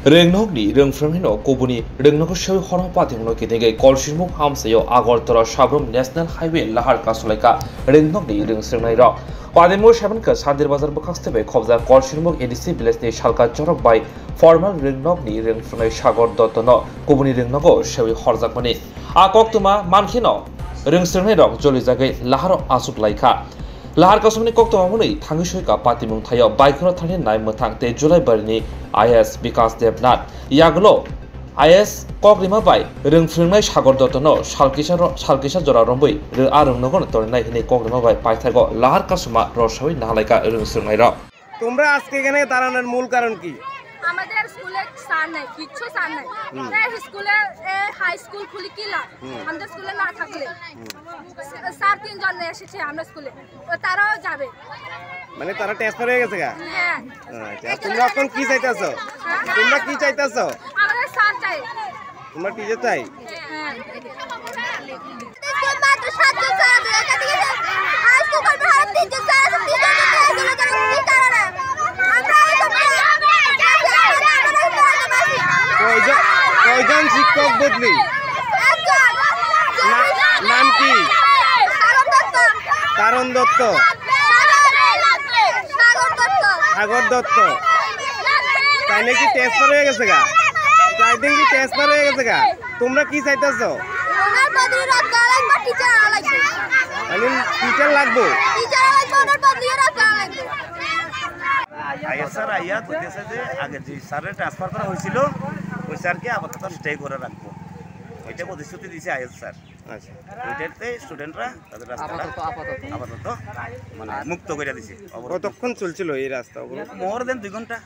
Phwrwngnai Phwrwngnai Kobuni Phwrwngnai Sewi Horong Patimno Kitege Kolshimuk Hamsayo Agortala Sabrum National Highway Lahar Kasuwi Phwrwngnai Swrwngnairok Padimo 7 ka Sandir Bazar Bukastebe Khobza Kolshimuk EDC Village Shalka Jorok by formal Phwrwngnai Phwrwngnai Sagor Dotono Kobuni Phwrwngnai Sewi Rohorjakmano Koktuma Mankhino Swrwngnairok Jolizage Lahar Asuk Laika Lahar Kasuwi Koktuma Muni Thangishoika Patimung Thayo Baikro Thani Nai Muthang Te July Barini IS Vikas Devnath Yagulo IS Kokrima by Phwrwngnai Sagor Dotono Shalkisha Jora Rombui Arungnogon Tornai Hine Kokrima by Paithago Lahar Kasuma Roshawi Nalaika Swrwngnairok তোমরা আজকে এখানে দাঁড়ানোর মূল কারণ কি? আমাদের স্কুলে sir নাই, কিচ্ছু স্যার নাই। তাই স্কুলে হাই স্কুল খুলি কি লাভ? আমাদের স্কুলে না থাকলে স্যার তিনজন এসেছে আমরা স্কুলে, তারাও যাবে। মানে তারা ট্রান্সফার হয়ে গেছে গা? হ্যাঁ। আচ্ছা, তোমরা এখন কি চাইতাছো? তোমরা কি চাইতাছো? আমাদের স্যার চাই। তোমরা টিচার চাই? হ্যাঁ। স্কুল মাত্র 7 জন স্যার আছে, এখান থেকে হাই স্কুল করবে আর 3 জন স্যার আছে, 3 জন কি কারণে? কয়জন শিক্ষক বদলি? নাম কি? কারণ দত্ত, সাগর দত্ত। তাই নাকি ট্রান্সফার হয়ে গেছে গা? তাই দিন কি ট্রান্সফার হয়ে গেছে গা? তোমরা কি চাইতেছো? টিচার লাগবো। স্যার আইয়া কইতেছে যে আগে যে স্যারের ট্রান্সফার করা হয়েছিল ওই স্যারকে আপাতত স্টে করে রাখবো, ওইটা প্রতিশ্রুতি দিয়েছে আইএস স্যার। আচ্ছা, ওইটাতে স্টুডেন্টরা তাদের রাস্তাটা আপাতত মানে মুক্ত করে দিছে। কতক্ষণ চলছিল এই রাস্তা? মোর দেন 2 ঘন্টা।